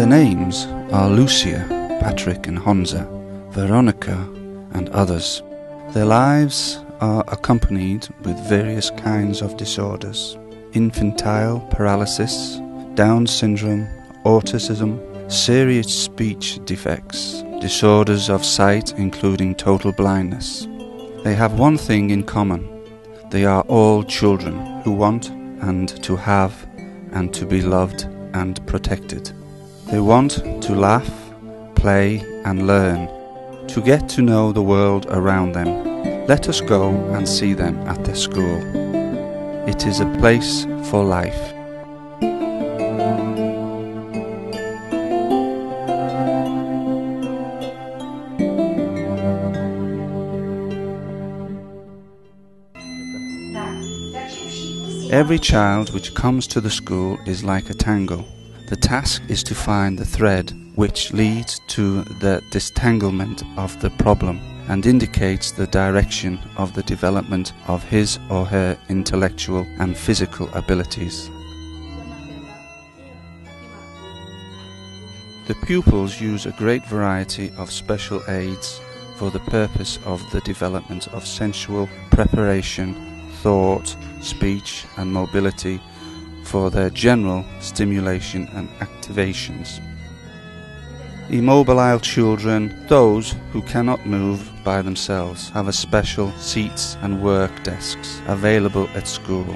Their names are Lucia, Patrick and Honza, Veronica and others. Their lives are accompanied with various kinds of disorders: infantile paralysis, Down syndrome, autism, serious speech defects, disorders of sight including total blindness. They have one thing in common: they are all children who want and to have and to be loved and protected. They want to laugh, play and learn, to get to know the world around them. Let us go and see them at their school. It is a place for life. Every child which comes to the school is like a tango. The task is to find the thread which leads to the disentanglement of the problem and indicates the direction of the development of his or her intellectual and physical abilities. The pupils use a great variety of special aids for the purpose of the development of sensual preparation, thought, speech and mobility, for their general stimulation and activations. Immobile children, those who cannot move by themselves, have a special seats and work desks available at school.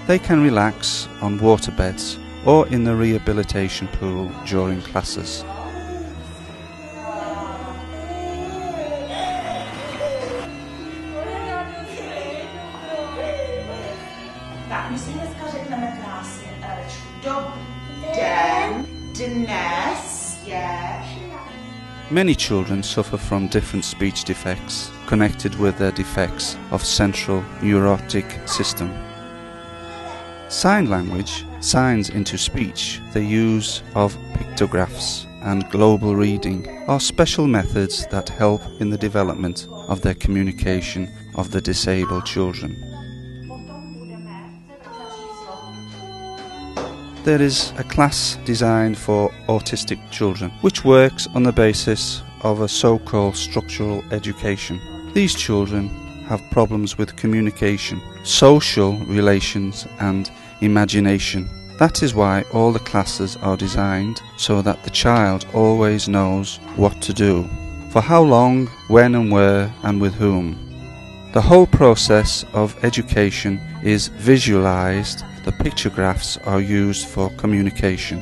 They can relax on waterbeds or in the rehabilitation pool during classes. Tak, my si dneska řekneme krásně, Elečku. Dobrý den, dnes je... Many children suffer from different speech defects connected with their defects of central neurotic system. Sign language, signs into speech, the use of pictographs and global reading are special methods that help in the development of their communication of the disabled children. There is a class designed for autistic children, which works on the basis of a so-called structural education. These children have problems with communication, social relations and imagination. That is why all the classes are designed so that the child always knows what to do, for how long, when and where and with whom. The whole process of education is visualized. The pictographs are used for communication.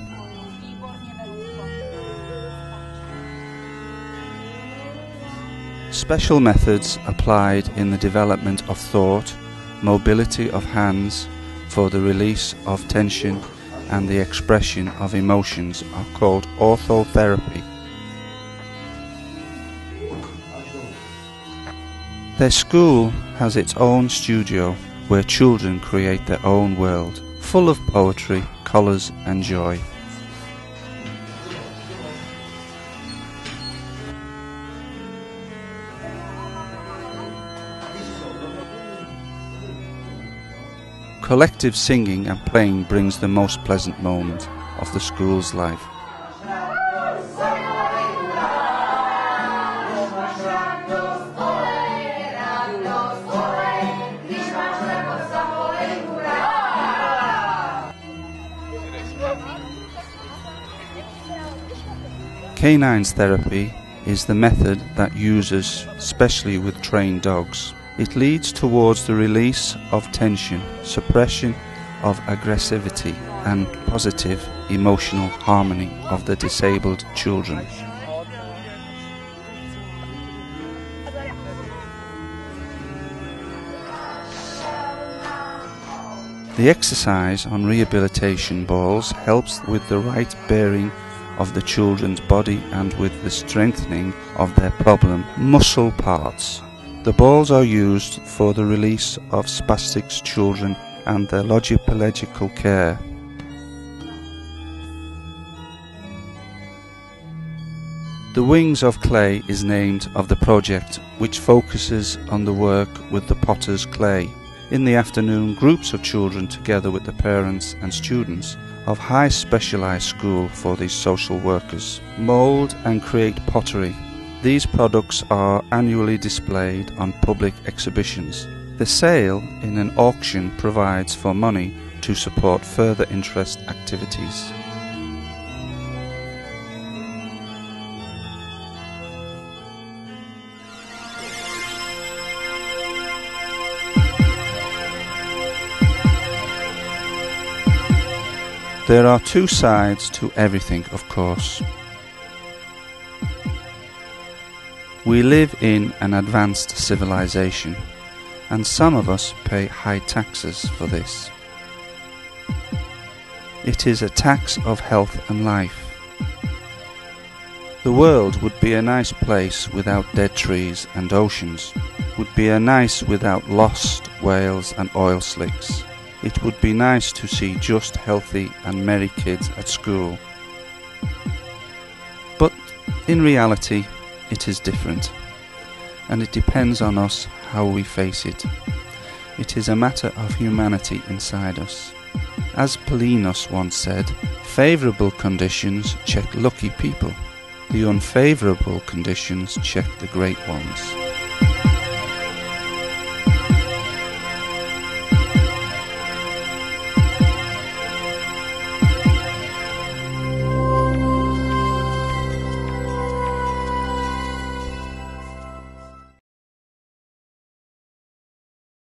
Special methods applied in the development of thought, mobility of hands, for the release of tension and the expression of emotions are called orthotherapy. Their school has its own studio where children create their own world, full of poetry, colours and joy. Collective singing and playing brings the most pleasant moment of the school's life. Canines therapy is the method that uses, especially with trained dogs. It leads towards the release of tension, suppression of aggressivity and positive emotional harmony of the disabled children. The exercise on rehabilitation balls helps with the right bearing of the children's body and with the strengthening of their problem muscle parts. The balls are used for the release of spastic children and their logopedical care. The Wings of Clay is named of the project, which focuses on the work with the potter's clay. In the afternoon, groups of children together with the parents and students of high specialised school for these social workers. Mould and create pottery. These products are annually displayed on public exhibitions. The sale in an auction provides for money to support further interest activities. There are two sides to everything, of course. We live in an advanced civilization, and some of us pay high taxes for this. It is a tax of health and life. The world would be a nice place without dead trees and oceans, would be a nice without lost whales and oil slicks. It would be nice to see just healthy and merry kids at school. But in reality, it is different, and it depends on us how we face it. It is a matter of humanity inside us. As Paulinus once said, favourable conditions check lucky people. The unfavourable conditions check the great ones.